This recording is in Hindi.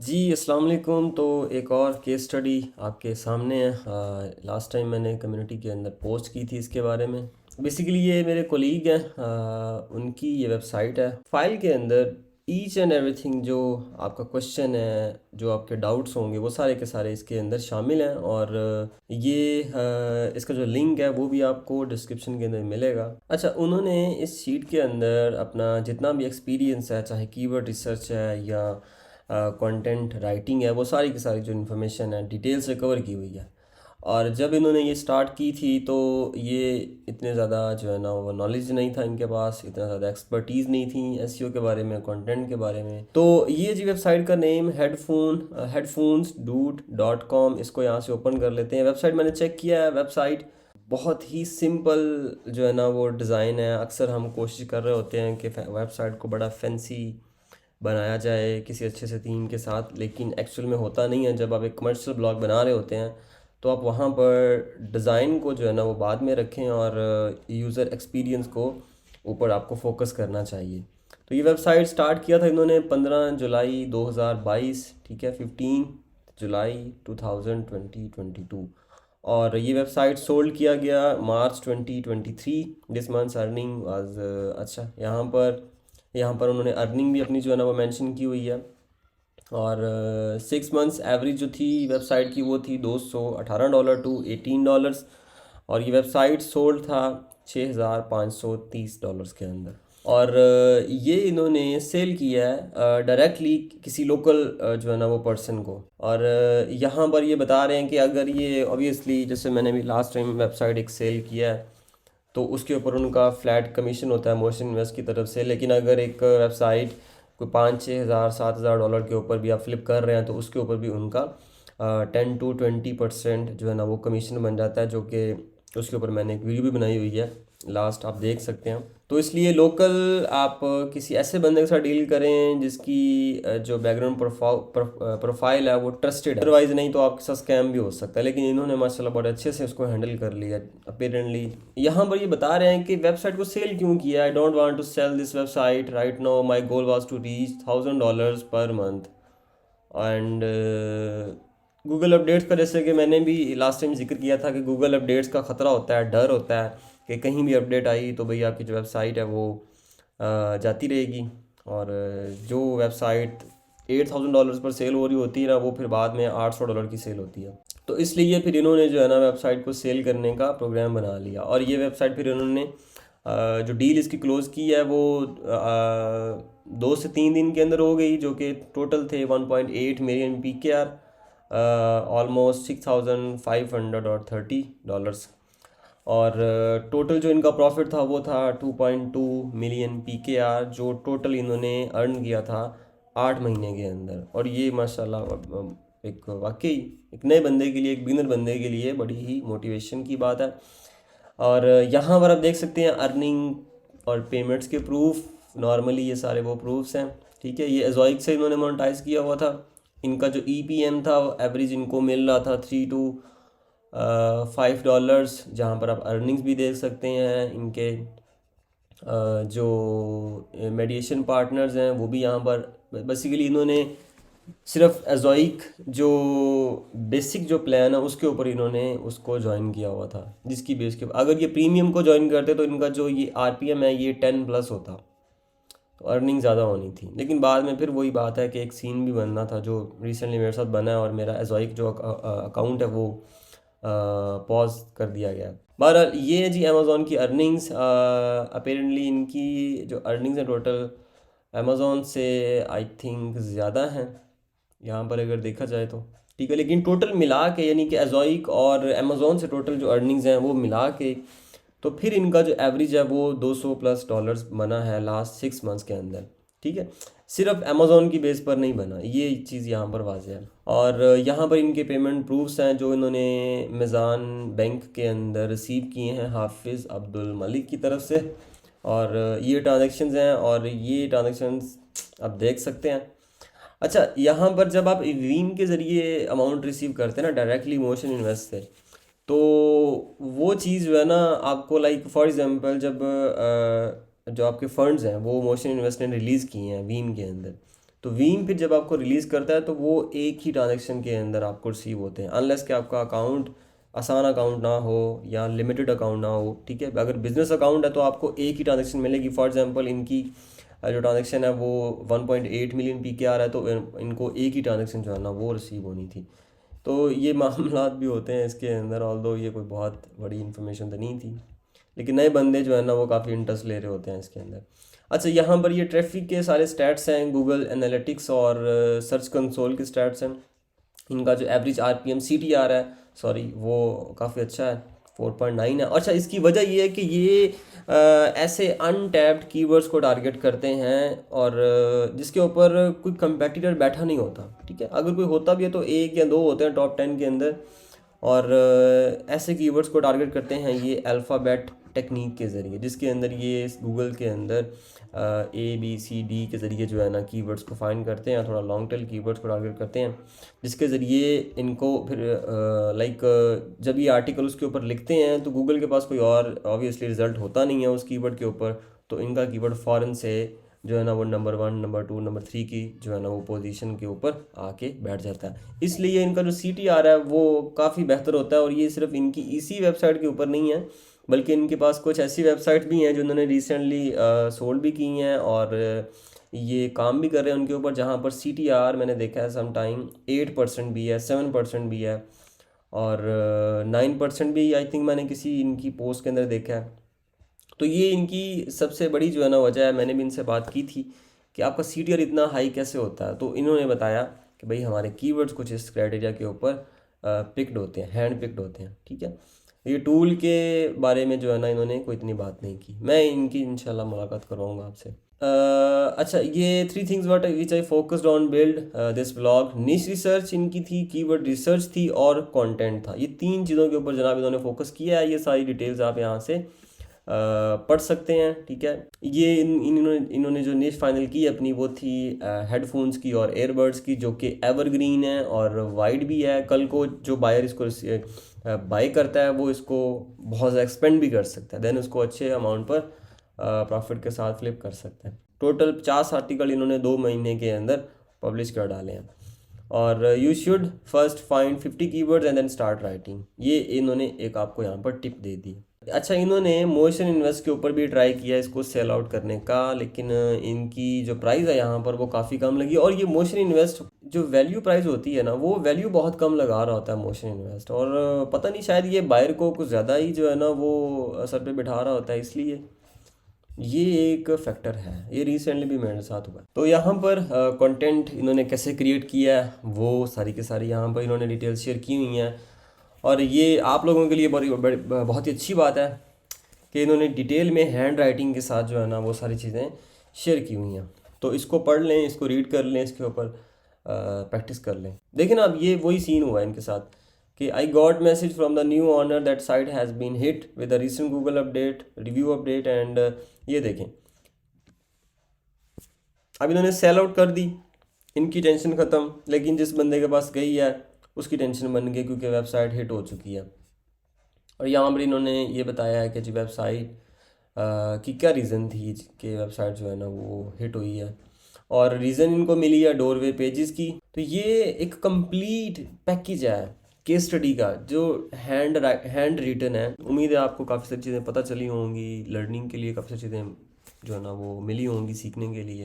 जी, अस्सलाम वालेकुम। तो एक और केस स्टडी आपके सामने है। लास्ट टाइम मैंने कम्युनिटी के अंदर पोस्ट की थी इसके बारे में। बेसिकली ये मेरे कोलीग हैं, उनकी ये वेबसाइट है। फाइल के अंदर ईच एंड एवरीथिंग जो आपका क्वेश्चन है, जो आपके डाउट्स होंगे, वो सारे के सारे इसके अंदर शामिल हैं। और इसका जो लिंक है वो भी आपको डिस्क्रिप्शन के अंदर मिलेगा। अच्छा, उन्होंने इस शीट के अंदर अपना जितना भी एक्सपीरियंस है, चाहे कीवर्ड रिसर्च है या कंटेंट राइटिंग है, वो सारी की सारी जो इन्फॉर्मेशन है डिटेल से कवर की हुई है। और जब इन्होंने ये स्टार्ट की थी तो ये इतने ज़्यादा जो है ना वो नॉलेज नहीं था इनके पास, इतना ज़्यादा एक्सपर्टीज़ नहीं थी एसईओ के बारे में, कंटेंट के बारे में। तो ये जी वेबसाइट का नेम headphones.com, इसको यहाँ से ओपन कर लेते हैं। वेबसाइट मैंने चेक किया है, वेबसाइट बहुत ही सिंपल जो है ना वो डिज़ाइन है। अक्सर हम कोशिश कर रहे होते हैं कि वेबसाइट को बड़ा फैंसी बनाया जाए किसी अच्छे से थीम के साथ, लेकिन एक्चुअल में होता नहीं है। जब आप एक कमर्शियल ब्लॉग बना रहे होते हैं तो आप वहाँ पर डिज़ाइन को जो है ना वो बाद में रखें और यूज़र एक्सपीरियंस को ऊपर आपको फोकस करना चाहिए। तो ये वेबसाइट स्टार्ट किया था इन्होंने 15 जुलाई 2022, ठीक है, 15 जुलाई 2022। और ये वेबसाइट सोल्ड किया गया मार्च 2023। दिस मंथ्स अर्निंग वाज, अच्छा, यहाँ पर उन्होंने अर्निंग भी अपनी जो है ना वो मेंशन की हुई है। और 6 मंथ्स एवरेज जो थी वेबसाइट की वो थी $218 टू $18। और ये वेबसाइट सोल्ड था $6,530 के अंदर। और ये इन्होंने सेल किया है डायरेक्टली किसी लोकल जो है ना वो पर्सन को। और यहाँ पर ये बता रहे हैं कि अगर ये ऑब्वियसली, जैसे मैंने भी लास्ट टाइम वेबसाइट एक सेल किया है, तो उसके ऊपर उनका फ्लैट कमीशन होता है मोशन इन्वेस्ट की तरफ से। लेकिन अगर एक वेबसाइट कोई 5-6 हज़ार 7 हज़ार डॉलर के ऊपर भी आप फ्लिप कर रहे हैं तो उसके ऊपर भी उनका 10 to 20% जो है ना वो कमीशन बन जाता है, जो कि उसके ऊपर मैंने एक वीडियो भी बनाई हुई है, लास्ट आप देख सकते हैं। तो इसलिए लोकल आप किसी ऐसे बंदे के साथ डील करें जिसकी जो बैकग्राउंड प्रोफाइल है वो ट्रस्टेड है। अदरवाइज नहीं तो आपके साथ स्कैम भी हो सकता है। लेकिन इन्होंने माशाल्लाह बड़े अच्छे से उसको हैंडल कर लिया अपेरेंटली। यहाँ पर ये बता रहे हैं कि वेबसाइट को सेल क्यों किया। I don't want to sell this website right now, my goal was to reach $1000 per month. And Google updates का, जैसे कि मैंने भी लास्ट टाइम जिक्र किया था कि गूगल अपडेट्स का ख़तरा होता है, डर होता है कि कहीं भी अपडेट आई तो भाई आपकी जो वेबसाइट है वो जाती रहेगी। और जो वेबसाइट $8000 पर सेल हो रही होती है ना, वो फिर बाद में $800 की सेल होती है। तो इसलिए फिर इन्होंने जो है ना वेबसाइट को सेल करने का प्रोग्राम बना लिया। और ये वेबसाइट फिर इन्होंने जो डील इसकी क्लोज़ की है वो 2 से 3 दिन के अंदर हो गई, जो कि टोटल थे 1.8 मिलियन PKR, ऑलमोस्ट $6,530। और टोटल जो इनका प्रॉफिट था वो था 2.2 मिलियन PKR, जो टोटल इन्होंने अर्न किया था 8 महीने के अंदर। और ये माशाल्लाह एक वाकई एक नए बंदे के लिए, एक बिगिनर बंदे के लिए बड़ी ही मोटिवेशन की बात है। और यहाँ पर आप देख सकते हैं अर्निंग और पेमेंट्स के प्रूफ। नॉर्मली ये सारे वो प्रूफ्स हैं, ठीक है। ये एजॉइक से इन्होंने मोनेटाइज किया हुआ था। इनका जो EPM था एवरेज इनको मिल रहा था $3 to $5, जहाँ पर आप अर्निंग्स भी देख सकते हैं। इनके जो मेडिएशन पार्टनर्स हैं वो भी यहाँ पर बेसिकली इन्होंने सिर्फ एजॉइक जो बेसिक जो प्लान है उसके ऊपर इन्होंने उसको ज्वाइन किया हुआ था, जिसकी बेस के अगर ये प्रीमियम को ज्वाइन करते तो इनका जो ये RPM है ये 10+ होता, तो अर्निंग ज़्यादा होनी थी। लेकिन बाद में फिर वही बात है कि एक सीन भी बनना था जो रिसेंटली मेरे साथ बना है, और मेरा एजॉइक जो अकाउंट है वो पॉज कर दिया गया। बहरहाल ये है जी अमेज़ॉन की अर्निंग्स। अपेरेंटली इनकी जो अर्निंग्स है टोटल अमेज़ॉन से आई थिंक ज़्यादा हैं यहाँ पर अगर देखा जाए तो, ठीक है। लेकिन टोटल मिला के, यानी कि एजॉइक और अमेज़ॉन से टोटल जो अर्निंग्स हैं वो मिला के, तो फिर इनका जो एवरेज है वो $200+ बना है लास्ट 6 मंथ्स के अंदर, ठीक है। सिर्फ अमेज़ॉन की बेस पर नहीं बना, ये चीज़ यहाँ पर वाज़ेह है। और यहाँ पर इनके पेमेंट प्रूफ्स हैं जो इन्होंने मिज़ान बैंक के अंदर रिसीव किए हैं हाफिज़ अब्दुल मलिक की तरफ से। और ये ट्रांजेक्शन्स हैं और ये ट्रांजेक्शन्स आप देख सकते हैं। अच्छा, यहाँ पर जब आप वीम के ज़रिए अमाउंट रिसीव करते हैं ना डायरेक्टली मोशन इन्वेस्ट से, तो वो चीज़ जो है ना आपको, लाइक फॉर एग्जांपल, जब जो आपके फंड्स हैं वो मोशन इन्वेस्ट ने रिलीज़ किए हैं वीम के अंदर, तो वीम फिर जब आपको रिलीज़ करता है तो वो एक ही ट्रांजेक्शन के अंदर आपको रिसीव होते हैं, अनलेस कि आपका अकाउंट आसान अकाउंट ना हो या लिमिटेड अकाउंट ना हो, ठीक है। अगर बिजनेस अकाउंट है तो आपको एक ही ट्रांजेक्शन मिलेगी। फॉर एग्जांपल इनकी जो ट्रांजेक्शन है वो 1.8 मिलियन PKR है, तो इनको एक ही ट्रांजेक्शन जो है ना वो रिसीव होनी थी। तो ये मामलात भी होते हैं इसके अंदर, ऑल्दो ये कोई बहुत बड़ी इन्फॉर्मेशन तो नहीं थी, लेकिन नए बंदे जो है ना वो काफ़ी इंटरेस्ट ले रहे होते हैं इसके अंदर। अच्छा, यहाँ पर ये ट्रैफिक के सारे स्टैट्स हैं, गूगल एनालिटिक्स और सर्च कंसोल के स्टैट्स हैं। इनका जो एवरेज RPM CTR है, सॉरी, वो काफ़ी अच्छा है, 4.9 है। अच्छा, इसकी वजह ये है कि ये ऐसे अनटैप्ड कीवर्ड्स को टारगेट करते हैं और जिसके ऊपर कोई कंपेटिटर बैठा नहीं होता, ठीक है। अगर कोई होता भी है तो एक या दो होते हैं टॉप 10 के अंदर, और ऐसे कीवर्ड्स को टारगेट करते हैं ये अल्फ़ाबेट टेक्निक के ज़रिए, जिसके अंदर ये गूगल के अंदर ABCD के ज़रिए जो है ना कीवर्ड्स को फाइंड करते हैं, थोड़ा लॉन्ग टेल कीवर्ड्स को टारगेट करते हैं, जिसके ज़रिए इनको फिर लाइक जब ये आर्टिकल उसके ऊपर लिखते हैं तो गूगल के पास कोई और ऑब्वियसली रिज़ल्ट होता नहीं है उस कीवर्ड के ऊपर, तो इनका कीवर्ड फ़ौरन से जो है ना वो नंबर 1, नंबर 2, नंबर 3 की जो है ना वो पोजीशन के ऊपर आके बैठ जाता है। इसलिए इनका जो CTR है वो काफ़ी बेहतर होता है, और ये सिर्फ इनकी इसी वेबसाइट के ऊपर नहीं है, बल्कि इनके पास कुछ ऐसी वेबसाइट भी हैं जो उन्होंने रिसेंटली सोल्ड भी की हैं, और ये काम भी कर रहे हैं उनके ऊपर, जहाँ पर CTR मैंने देखा है सम टाइम 8% भी है, 7% भी है, और 9% भी आई थिंक मैंने किसी इनकी पोस्ट के अंदर देखा है। तो ये इनकी सबसे बड़ी जो है ना वजह है। मैंने भी इनसे बात की थी कि आपका CTR इतना हाई कैसे होता है, तो इन्होंने बताया कि भाई हमारे कीवर्ड्स कुछ इस क्राइटेरिया के ऊपर पिक्ड होते हैं, हैंड पिक्ड होते हैं, ठीक है। ये टूल के बारे में जो है ना इन्होंने कोई इतनी बात नहीं की, मैं इनकी इंशाल्लाह मुलाकात करवाऊँगा आपसे। अच्छा, ये 3 things what which I focused on build this blog. निश रिसर्च इनकी थी, कीवर्ड रिसर्च थी, और कंटेंट था। ये 3 चीज़ों के ऊपर जनाब इन्होंने फोकस किया है। ये सारी डिटेल्स आप यहाँ से पढ़ सकते हैं, ठीक है। ये इन्होंने जो निश फाइनल की अपनी वो थी हेडफोन्स की और एयरबड्स की, जो कि एवरग्रीन है और वाइड भी है। कल को जो बायर इसको बाय करता है वो इसको बहुत ज़्यादा एक्सपेंड भी कर सकता है, देन उसको अच्छे अमाउंट पर प्रॉफिट के साथ फ्लिप कर सकते हैं। टोटल 50 आर्टिकल इन्होंने 2 महीने के अंदर पब्लिश कर डाले हैं। और you should first find 50 keywords and then start writing, ये इन्होंने एक आपको यहाँ पर टिप दे दी। अच्छा, इन्होंने मोशन इन्वेस्ट के ऊपर भी ट्राई किया इसको सेल आउट करने का, लेकिन इनकी जो प्राइस है यहाँ पर वो काफ़ी कम लगी। और ये मोशन इन्वेस्ट जो वैल्यू प्राइस होती है ना, वो वैल्यू बहुत कम लगा रहा होता है मोशन इन्वेस्ट, और पता नहीं शायद ये बायर को कुछ ज़्यादा ही जो है ना वो सर पे बिठा रहा होता है, इसलिए ये एक फैक्टर है। ये रिसेंटली भी मेरे साथ हुआ। तो यहाँ पर कंटेंट इन्होंने कैसे क्रिएट किया है वो सारी के सारी यहाँ पर इन्होंने डिटेल्स शेयर की हुई हैं, और ये आप लोगों के लिए बहुत ही अच्छी बात है कि इन्होंने डिटेल में हैंड राइटिंग के साथ जो है ना वो सारी चीज़ें शेयर की हुई हैं। तो इसको पढ़ लें, इसको रीड कर लें, इसके ऊपर प्रैक्टिस कर लें। देखिए ना, अब ये वही सीन हुआ है इनके साथ कि I got message from the new owner that site has been hit with the recent Google update, review update, and ये देखें, अब इन्होंने सेल आउट कर दी, इनकी टेंशन ख़त्म। लेकिन जिस बंदे के पास गई है उसकी टेंशन बन गई, क्योंकि वेबसाइट हिट हो चुकी है। और यहाँ पर इन्होंने ये बताया है कि जी वेबसाइट की क्या रीज़न थी कि वेबसाइट जो है ना वो हिट हुई है, और रीज़न इनको मिली है डोरवे पेजेस की। तो ये एक कंप्लीट पैकेज है केस स्टडी का, जो हैंड रिटन है। उम्मीद है आपको काफ़ी सारी चीज़ें पता चली होंगी, लर्निंग के लिए काफ़ी सारी चीज़ें जो है ना वो मिली होंगी सीखने के लिए।